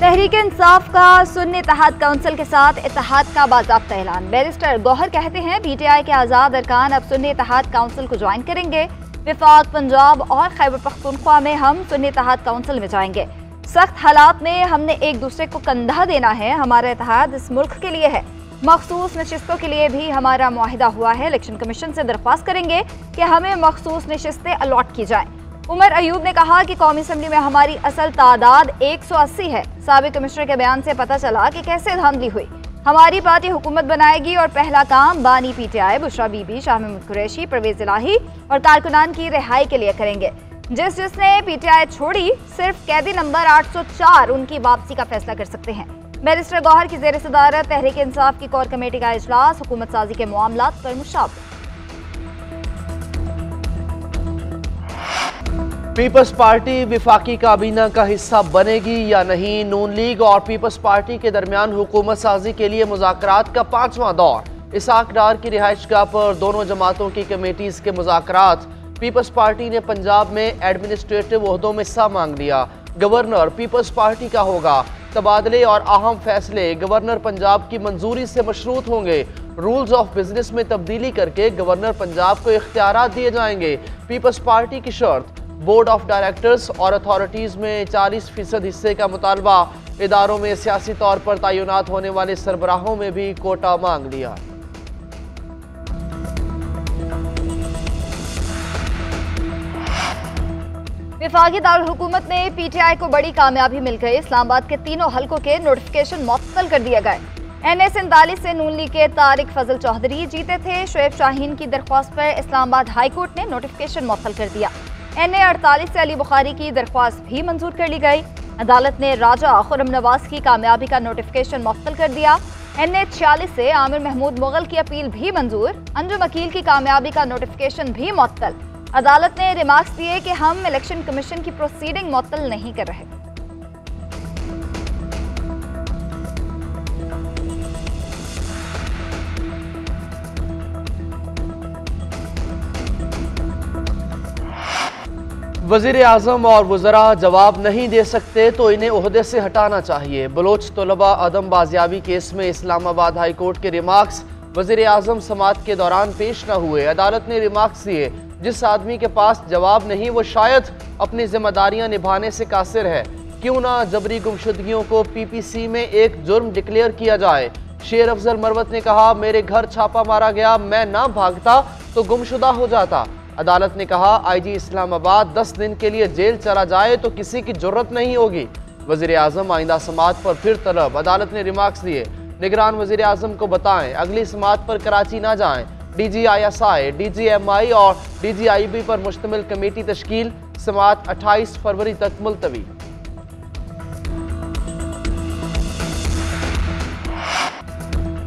तहरीक इंसाफ का सुन्नी इत्तेहाद काउंसिल के साथ इत्तेहाद का बाज़ाब्ता ऐलान। बैरिस्टर गौहर कहते हैं पीटीआई के आज़ाद अरकान अब सुन्नी इत्तेहाद काउंसिल को ज्वाइन करेंगे। विफाक, पंजाब और खैबर पख्तूनख्वा में हम सुन्नी इत्तेहाद काउंसिल में जाएंगे। सख्त हालात में हमने एक दूसरे को कंधा देना है। हमारा इत्तेहाद इस मुल्क के लिए है। मखसूस नशिस्तों के लिए भी हमारा मुआहिदा हुआ है। इलेक्शन कमीशन से दरख्वास्त करेंगे कि हमें मखसूस नशिस्तें अलॉट की जाएं। उमर अयूब ने कहा कि कौमी असम्बली में हमारी असल तादाद 180 है। साबिक कमिश्नर के बयान से पता चला कि कैसे धांधली हुई। हमारी पार्टी हुकूमत बनाएगी और पहला काम बानी पीटीआई बुशरा बीबी, शाह महमूद कुरैशी, परवेज इलाही और कारकुनान की रिहाई के लिए करेंगे। जिसने पीटीआई छोड़ी, सिर्फ कैदी नंबर 804 उनकी वापसी का फैसला कर सकते हैं। बैरिस्टर गौहर की जेर सदारत तहरीक इंसाफ की कोर कमेटी का इजलास हुकूमत साजी के मामलात पर मुशावरत। पीपल्स पार्टी विफाकी काबीना का हिस्सा बनेगी या नहीं। नून लीग और पीपल्स पार्टी के दरमियान हुकूमत साजी के लिए मुज़ाकरात का 5वां दौर। इसहाक डार की रिहाइशगाह पर दोनों जमातों की कमेटीज के मुज़ाकरात। पीपल्स पार्टी ने पंजाब में एडमिनिस्ट्रेटिव ओहदों में हिस्सा मांग लिया। गवर्नर पीपल्स पार्टी का होगा। तबादले और अहम फैसले गवर्नर पंजाब की मंजूरी से मशरूत होंगे। रूल्स ऑफ बिजनेस में तब्दीली करके गवर्नर पंजाब को इख्तियारात दिए जाएंगे। पीपल्स पार्टी की शर्त, बोर्ड ऑफ डायरेक्टर्स और अथॉरिटीज़ में 40% हिस्से का मुतालबा। इदारों में सियासी तौर पर तैनात होने वाले सरबराहों में भी कोटा मांग लिया। विफाकी दारुल हुकूमत में पीटीआई को बड़ी कामयाबी मिल गई। इस्लामाबाद के तीनों हलकों के नोटिफिकेशन मुअत्तल कर दिए गए। NA47 से नून लीग के तारिक फजल चौधरी जीते थे। शुएब शाहीन की दरख्वास्त पर इस्लामाबाद हाई कोर्ट ने नोटिफिकेशन मुअत्तल कर दिया। NA48 से अली बुखारी की दरख्वास्त भी मंजूर कर ली गई। अदालत ने राजा खुर्रम नवाज की कामयाबी का नोटिफिकेशन मुअत्तल कर दिया। NA46 से आमिर महमूद मुगल की अपील भी मंजूर। अंजुम अकील की कामयाबी का नोटिफिकेशन भी मुअत्तल। अदालत ने रिमार्क्स दिए कि हम इलेक्शन कमीशन की प्रोसीडिंग मुअत्तल नहीं कर रहे। वज़ीर आज़म और वज़रा जवाब नहीं दे सकते तो इन्हें ओहदे से हटाना चाहिए। बलोच तलबा अदम बाजियाबी केस में इस्लामाबाद हाई कोर्ट के रिमार्क्स वज़ीर आज़म समाअत के दौरान पेश न हुए। अदालत ने रिमार्क्स दिए, जिस आदमी के पास जवाब नहीं वो शायद अपनी जिम्मेदारियां निभाने से कासिर है। क्यों ना जबरी गुमशुदगियों को PPC में एक जुर्म डिक्लेयर किया जाए। शेर अफजल मरवत ने कहा, मेरे घर छापा मारा गया, मैं ना भागता तो गुमशुदा हो जाता। अदालत ने कहा, IG इस्लामाबाद 10 दिन के लिए जेल चला जाए तो किसी की जुर्रत नहीं होगी। वज़ीर आज़म आइंदा समाअत पर फिर तलब। अदालत ने रिमार्क्स दिए, निगरान वज़ीर आज़म को बताएं अगली समाअत पर कराची ना जाएं। DG ISI, DG MI और DG IB पर मुश्तमिल कमेटी तश्कील। समाअत 28 फरवरी तक मुलतवी।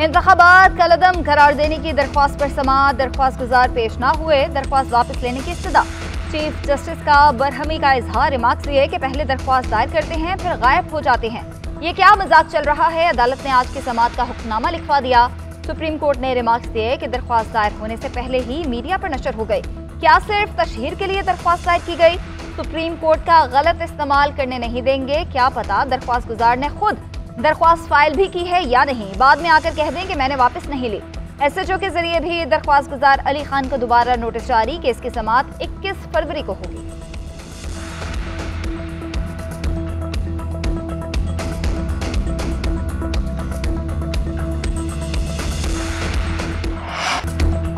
इंतखाबात कलअदम करार देने की दरख्वास्त पर समाअत। दरख्वास्त गुजार पेश ना हुए, दरख्वास्त वापस लेने की इस्तदा। चीफ जस्टिस का बरहमी का इजहार। रिमार्क्स ये कि पहले दरख्वास्त दायर करते हैं फिर गायब हो जाते हैं। ये क्या मजाक चल रहा है। अदालत ने आज की समाअत का हुक्मनामा लिखवा दिया। सुप्रीम कोर्ट ने रिमार्क्स दिए कि दरख्वास्त दायर होने से पहले ही मीडिया पर नशर हो गई। क्या सिर्फ तशहीर के लिए दरख्वास्त दायर की गई। सुप्रीम कोर्ट का गलत इस्तेमाल करने नहीं देंगे। क्या पता दरख्वास्त गुजार ने खुद दरख्वास्त फाइल भी की है या नहीं, बाद में आकर कह दें कि मैंने वापस नहीं ली। SHO के जरिए भी दरख्वास्त गुजार अली खान को दोबारा नोटिस जारी। केस की समाअत 21 फरवरी को होगी।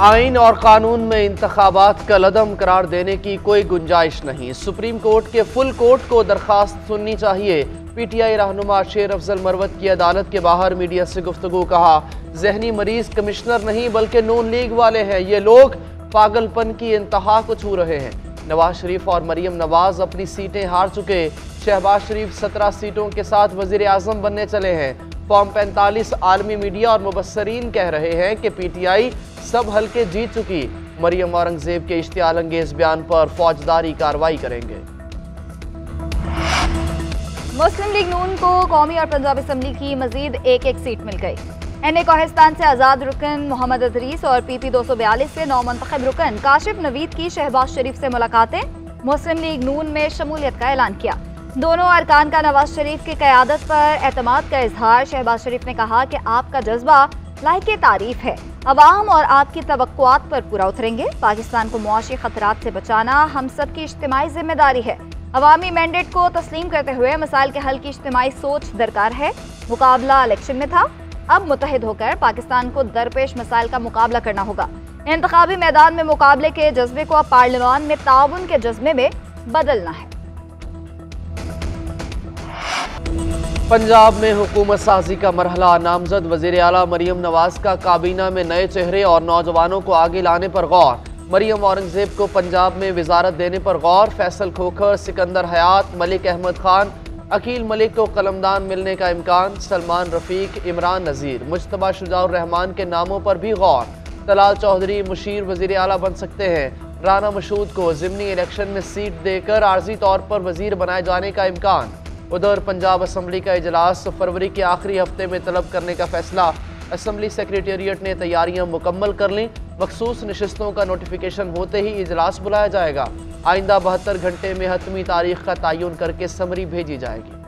आइन और कानून में इंतखाबात कलअदम करार देने की कोई गुंजाइश नहीं। सुप्रीम कोर्ट के फुल कोर्ट को दरखास्त सुननी चाहिए। PTI रहनुमा शेर अफजल मरवत की अदालत के बाहर मीडिया से गुफ्तगू। कहा, जहनी मरीज कमिश्नर नहीं बल्कि नून लीग वाले हैं। ये लोग पागलपन की इंतहा को छू रहे हैं। नवाज शरीफ और मरियम नवाज अपनी सीटें हार चुके। शहबाज शरीफ 17 सीटों के साथ वज़ीर आज़म बनने चले हैं। फॉर्म 45 आलमी मीडिया और मुबस्सरीन कह रहे हैं कि PTI सब हल्के जीत चुकी। मरियम औरंगजेब के इश्तियाल अंगेज बयान पर फौजदारी कार्रवाई करेंगे। मुस्लिम लीग नून को कौमी और पंजाब असम्बली की मजीद एक सीट मिल गई। NA कोहिस्तान से आज़ाद रुकन मोहम्मद अदरीस और PP 242 से नौमंतखब रुकन काशिफ नवीद की शहबाज शरीफ से मुलाकातें। मुस्लिम लीग नून में शमूलियत का ऐलान किया। दोनों अरकान का नवाज शरीफ की क़यादत पर एतमाद का इजहार। शहबाज शरीफ ने कहा कि आपका जज्बा लायके तारीफ है, अवाम और आपकी तवक्कुआत पर पूरा उतरेंगे। पाकिस्तान को मुआशी खतरात से बचाना हम सब की इज्तिमाई जिम्मेदारी है। अवामी मैंडेट को तस्लीम करते हुए मसाइल के हल की इज्तिमाई सोच दरकार है। मुकाबला इलेक्शन में था, अब मुत्तहिद होकर पाकिस्तान को दरपेश मसाइल का मुकाबला करना होगा। इंतखाबी मैदान में मुकाबले के जज्बे को अब पार्लियामान में ताउन के जज्बे में बदलना है। पंजाब में हुकूमत साजी का मरहला, नामजद वज़ीर आला मरियम नवाज का काबीना में नए चेहरे और नौजवानों को आगे लाने पर गौर। मरियम औरंगजेब को पंजाब में वजारत देने पर गौर। फैसल खोखर, सिकंदर हयात, मलिक अहमद खान, अकील मलिक को कलमदान मिलने का इम्कान। सलमान रफीक, इमरान नज़ीर, मुज्तबा शुजाउर रहमान के नामों पर भी गौर। तलाल चौधरी मुशीर वज़ीर आला बन सकते हैं। राना मशहूद को ज़िमनी इलेक्शन में सीट देकर आर्जी तौर पर वज़ीर बनाए जाने का इम्कान। उधर पंजाब असम्बली का इजलास फरवरी के आखिरी हफ्ते में तलब करने का फैसला। असम्बली सेक्रेटेरिएट ने तैयारियां मुकम्मल कर लीं। मखसूस नशिस्तों का नोटिफिकेशन होते ही इजलास बुलाया जाएगा। आइंदा 72 घंटे में हतमी तारीख का तयन करके समरी भेजी जाएगी।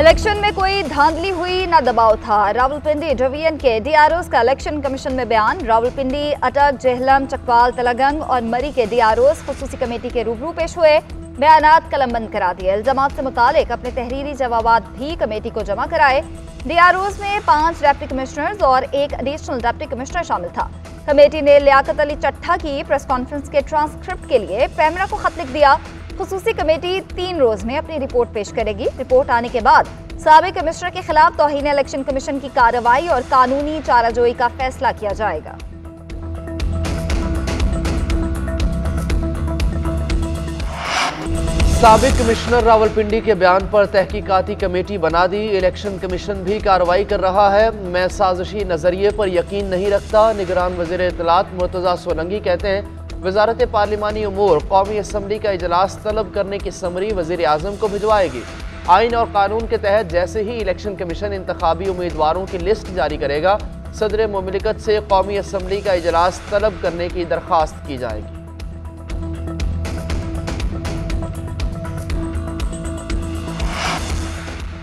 इलेक्शन में कोई धांधली हुई न दबाव था। रावलपिंडी डिवीजन के DROs का इलेक्शन कमीशन में बयान। रावलपिंडी, अटक, जेहलम, चकवाल, तलागंग और मरी के DROs खुसूसी कमेटी के रूबरू पेश हुए। बयानात कलमबंद करा दिए। इल्जामात से मुतालिक अपने तहरीरी जवाबात भी कमेटी को जमा कराए। DROs में 5 डिप्टी कमिश्नर्स और 1 एडिशनल डिप्टी कमिश्नर शामिल था। कमेटी ने लियाकत अली चट्ठा की प्रेस कॉन्फ्रेंस के ट्रांसक्रिप्ट के लिए पैमरा को खत लिख दिया। खुसूसी कमेटी 3 रोज में अपनी रिपोर्ट पेश करेगी। रिपोर्ट आने के बाद साबिक कमिश्नर के खिलाफ तौहीन इलेक्शन कमीशन की कार्रवाई और कानूनी चाराजोई का फैसला किया जाएगा। साबिक कमिश्नर रावलपिंडी के बयान पर तहकीकाती कमेटी बना दी। इलेक्शन कमीशन भी कार्रवाई कर रहा है। मैं साजिशी नजरिए पर यकीन नहीं रखता। निगरान वज़ीर इत्तलात मुर्तज़ा सोलंगी कहते हैं वजारत पार्लिमानी उमूर कौमी असम्बली का इजलास तलब करने की समरी वज़ीर आज़म को भिजवाएगी। आइन और कानून के तहत जैसे ही इलेक्शन कमीशन इंतखाबी उम्मीदवारों की लिस्ट जारी करेगा, सदर मुमलिकत से कौमी असम्बली का इजलास तलब करने की दरख्वास्त की जाएगी।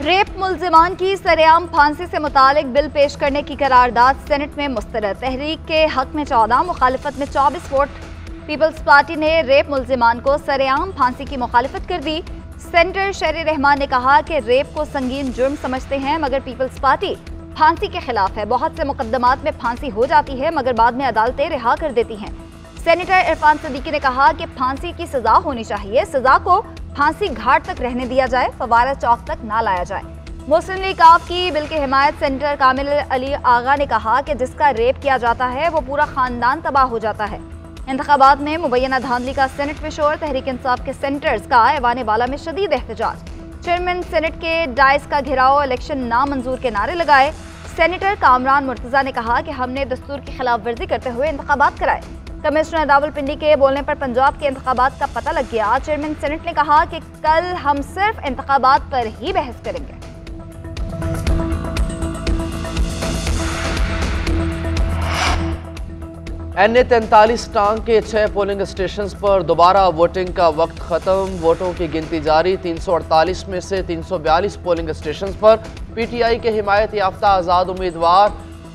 रेप मुल्जिमान की सरेआम फांसी से मुतालिक बिल पेश करने की करारदाद सेनेट में मुस्तरद। तहरीक के हक में 14, मुखालिफत में 24 वोट। पीपल्स पार्टी ने रेप मुल्जिमान को सरेआम फांसी की मुखालिफत कर दी। सेनेटर शहरी रहमान ने कहा कि रेप को संगीन जुर्म समझते हैं, मगर पीपल्स पार्टी फांसी के खिलाफ है। बहुत से मुकदमात में फांसी हो जाती है, मगर बाद में अदालतें रिहा कर देती हैं। सेनेटर इरफान सदीकी ने कहा कि फांसी की सजा होनी चाहिए, सजा को फांसी घाट तक रहने दिया जाए, फवारा चौक तक ना लाया जाए। मुस्लिम लीग काफ की बिल की हिमायत सेनेटर कामिल अली आगा ने कहा कि जिसका रेप किया जाता है वो पूरा खानदान तबाह हो जाता है। इंतखाबात में मुबैना धांधली का सेनेट में शोर। तहरीक इंसाफ के सेनेटर्स का ऐवान बाला में शदीद एहतजाज। चेयरमैन सेनेट के डाइस का घेराव, इलेक्शन नामंजूर के नारे लगाए। सेनेटर कामरान मुर्तजा ने कहा कि हमने दस्तूर की खिलाफ वर्जी करते हुए इंतखाबात कराए। कमिश्नर रावलपिंडी के बोलने पर पंजाब के इंतखाबात का पता लग गया। चेयरमैन सेनेट ने कहा कि कल हम सिर्फ इंतखाबात पर ही बहस करेंगे। NA 43 टांग के 6 पोलिंग स्टेशन पर दोबारा वोटिंग का वक्त खत्म। वोटों की गिनती जारी। 348 में से 342 पोलिंग स्टेशन पर PTI के हिमायत याफ्ता आज़ाद उम्मीदवार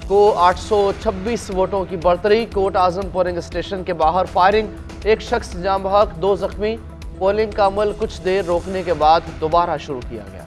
को 826 वोटों की बढ़तरी। कोट आजम पोलिंग स्टेशन के बाहर फायरिंग, एक शख्स जाम बहक, 2 जख्मी। पोलिंग का अमल कुछ देर रोकने के बाद दोबारा शुरू किया गया।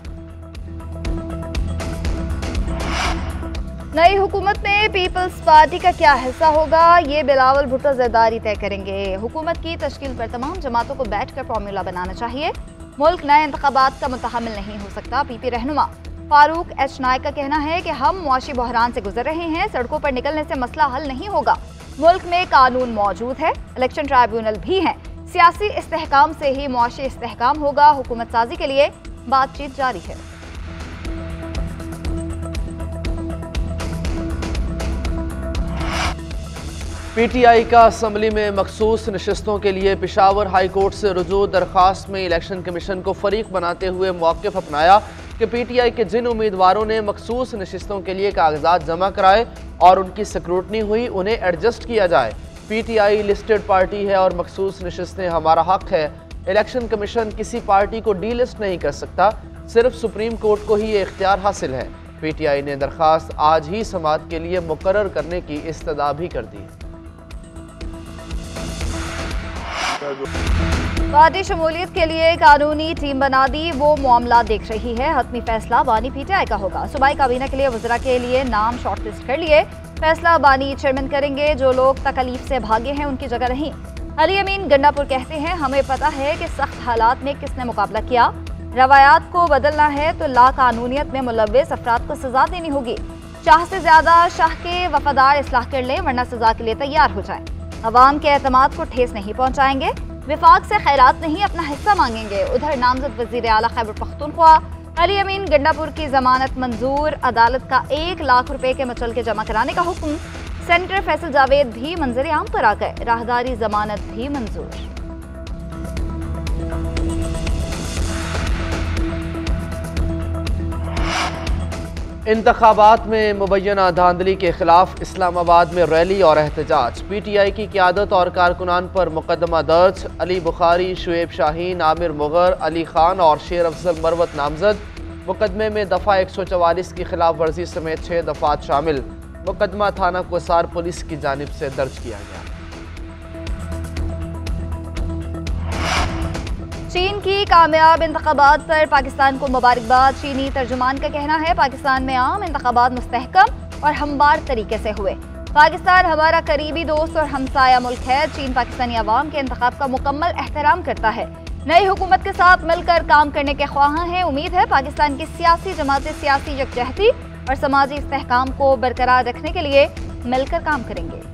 नई हुकूमत में पीपल्स पार्टी का क्या हिस्सा होगा, ये बिलावल भुट्टो जरदारी तय करेंगे। हुकूमत की तश्कील पर तमाम जमातों को बैठकर फॉर्मूला बनाना चाहिए। मुल्क नए इंतखाबात का मुतहम्मिल नहीं हो सकता। PP रहनुमा फारूक H नायक का कहना है कि हम मुआशी बहरान से गुजर रहे हैं, सड़कों पर निकलने से मसला हल नहीं होगा। मुल्क में कानून मौजूद है, इलेक्शन ट्राइब्यूनल भी हैं। सियासी इस्तेहकाम से ही मुआशी इस्तेहकाम होगा। हुकूमत साजी के लिए बातचीत जारी है। PTI का असम्बली में मखसूस नशिस्तों के लिए पेशावर हाई कोर्ट से रुजू। दरख्वास्त में इलेक्शन कमीशन को फरीक बनाते हुए मौक़िफ़ अपनाया कि PTI के जिन उम्मीदवारों ने मखसूस नशिस्तों के लिए कागजात जमा कराए और उनकी स्क्रूटनी हुई, उन्हें एडजस्ट किया जाए। PTI लिस्टेड पार्टी है और मखसूस नशिस्तें हमारा हक है। इलेक्शन कमीशन किसी पार्टी को डीलिस्ट नहीं कर सकता, सिर्फ सुप्रीम कोर्ट को ही ये इख्तियार हासिल है। पीटीआई ने दरखास्त आज ही समाअत के लिए मुकर्रर करने की इस्तदा भी कर दी। पार्टी शमूलियत के लिए कानूनी टीम बना दी, वो मामला देख रही है। हतमी फैसला बानी पीटीआई का होगा। सूबाई काबीना के लिए वज़रा के लिए नाम शॉर्टलिस्ट कर लिए। फैसला बानी चेयरमैन करेंगे। जो लोग तकलीफ से भागे हैं उनकी जगह नहीं। अली अमीन गंडापुर कहते हैं, हमें पता है कि सख्त हालात में किसने मुकाबला किया। रवायात को बदलना है तो लाकानूनियत में मुलव्वस अफराद को सजा देनी होगी। शाह से ज्यादा शाह के वफादार इस्लाह कर लें, वरना सजा के लिए तैयार हो जाएं। अवाम के एतमाद को ठेस नहीं पहुंचाएंगे। विफाक से खैरात नहीं, अपना हिस्सा मांगेंगे। उधर नामजद वजीर आला खैबर पख्तूनख्वा अली अमीन गंडापुर की जमानत मंजूर। अदालत का 1 लाख रुपए के मुचलके जमा कराने का हुक्म। सेनेटर फैसल जावेद भी मंजर आम पर आ गए। राहदारी जमानत भी मंजूर। इंतखाबात में मुबैना धांधली के खिलाफ इस्लामाबाद में रैली और एहतजाज। पीटीआई की क़यादत और कारकुनान पर मुकदमा दर्ज। अली बुखारी, शुएब शाहीन, आमिर मुगर, अली खान और शेर अफजल मरवत नामजद। मुकदमे में दफ़ा 144 की खिलाफ वर्जी समेत 6 दफ़ात शामिल। मुकदमा थाना कोसार पुलिस की जानिब से दर्ज किया गया। चीन की कामयाब इंतखाबात पर पाकिस्तान को मुबारकबाद। चीनी तर्जुमान का कहना है, पाकिस्तान में आम इंतखाबात मुस्तहकम और हमवार तरीके से हुए। पाकिस्तान हमारा करीबी दोस्त और हमसाया मुल्क है। चीन पाकिस्तानी अवाम के इंतखाब का मुकम्मल एहतराम करता है। नई हुकूमत के साथ मिलकर काम करने के ख्वाहां हैं। उम्मीद है पाकिस्तान की सियासी जमातें सियासी यकजहती और समाजी इस्तेहकाम को बरकरार रखने के लिए मिलकर काम करेंगे।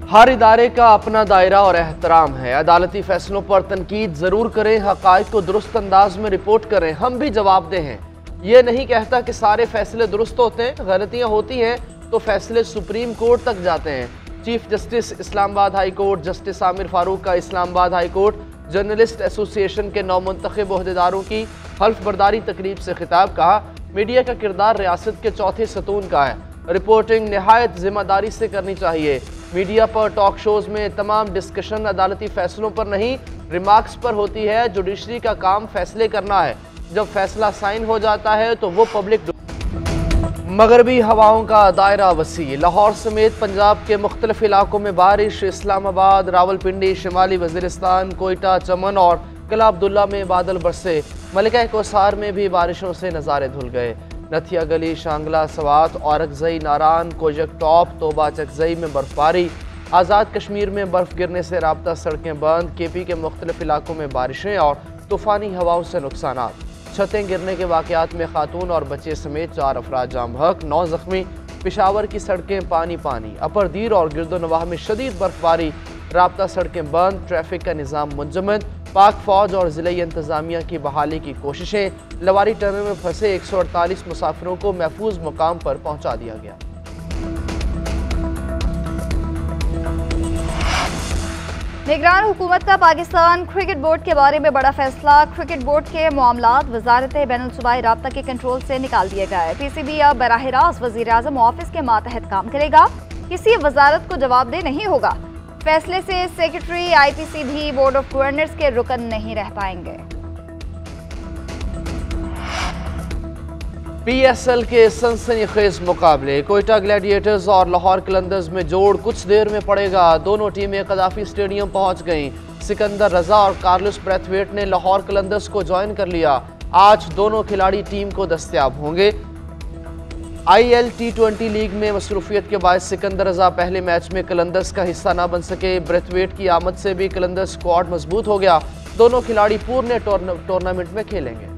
हर इदारे का अपना दायरा और एहतराम है। अदालती फैसलों पर तनकीद ज़रूर करें, हक़ाइक़ को दुरुस्त अंदाज में रिपोर्ट करें। हम भी जवाबदेह हैं। ये नहीं कहता कि सारे फैसले दुरुस्त होते हैं, गलतियाँ होती हैं तो फैसले सुप्रीम कोर्ट तक जाते हैं। Chief justice Islamabad high court justice Amir Farooq का Islamabad high court journalist association के नौमुंतखब ओहदेदारों की हल्फ बर्दारी तकरीब से खिताब। कहा, मीडिया का किरदार रियासत के चौथे सतून का है। रिपोर्टिंग नहायत जिम्मेदारी से करनी चाहिए। मीडिया पर टॉक शोज में तमाम डिस्कशन अदालती फैसलों पर नहीं, रिमार्क्स पर होती है। जुडिशरी का काम फैसले करना है। जब फैसला साइन हो जाता है तो वो पब्लिक। मगरबी हवाओं का दायरा वसी। लाहौर समेत पंजाब के मुख्तलिफ इलाकों में बारिश। इस्लामाबाद, रावलपिंडी, शिमाली वजीरिस्तान, कोयटा, चमन और किला अब्दुल्ला में बादल बरसे। मलिका कोसार में भी बारिशों से नज़ारे धुल गए। नथिया गली, शांगला, सवात, औरकजई, नारान, कोजक टॉप, तोबा चकजई में बर्फबारी। आज़ाद कश्मीर में बर्फ़ गिरने से राब्ता सड़कें बंद। केपी के मुख्तलिफ इलाकों में बारिशें और तूफ़ानी हवाओं से नुकसानात। छतें गिरने के वाक़यात में खातून और बच्चे समेत 4 अफराद जाम बहक, 9 ज़ख्मी। पेशावर की सड़कें पानी पानी। अपर दीर और गिरदोनवाह में शदीद बर्फबारी। राब्ता सड़कें बंद, ट्रैफिक का निज़ाम मुंजमद। पाक फौज और ज़िले इंतज़ामिया की बहाली की कोशिशें। लवारी टनल में फंसे 148 मुसाफिरों को महफूज मुकाम पर पहुंचा दिया गया। निगरान हुकूमत का पाकिस्तान क्रिकेट बोर्ड के बारे में बड़ा फैसला। क्रिकेट बोर्ड के मामलात वजारत बैनुल-सूबाई राब्ता के कंट्रोल से निकाल दिए गए। पीसीबी अब बराह रास्त वज़ीर आज़म ऑफिस के मातहत काम करेगा, किसी वजारत को जवाबदेह नहीं होगा। फैसले से सेक्रेटरी आईपीसी भी बोर्ड ऑफ गवर्नर्स के रुकन नहीं रह पाएंगे। पीएसएल के सनसनीखेज मुकाबले। कोयटा ग्लैडिएटर्स और लाहौर कलंदर्स में जोड़ कुछ देर में पड़ेगा। दोनों टीमें कदाफी स्टेडियम पहुंच गईं। सिकंदर रजा और कार्लोस ब्रैथवेट ने लाहौर कलंदर्स को ज्वाइन कर लिया। आज दोनों खिलाड़ी टीम को दस्तयाब होंगे। IL T20 लीग में मसरूफियत के बाद सिकंदर रजा पहले मैच में कलंदर्स का हिस्सा ना बन सके। ब्रैथवेट की आमद से भी कलंदर्स स्क्वाड मजबूत हो गया। दोनों खिलाड़ी पूर्ण टूर्नामेंट में खेलेंगे।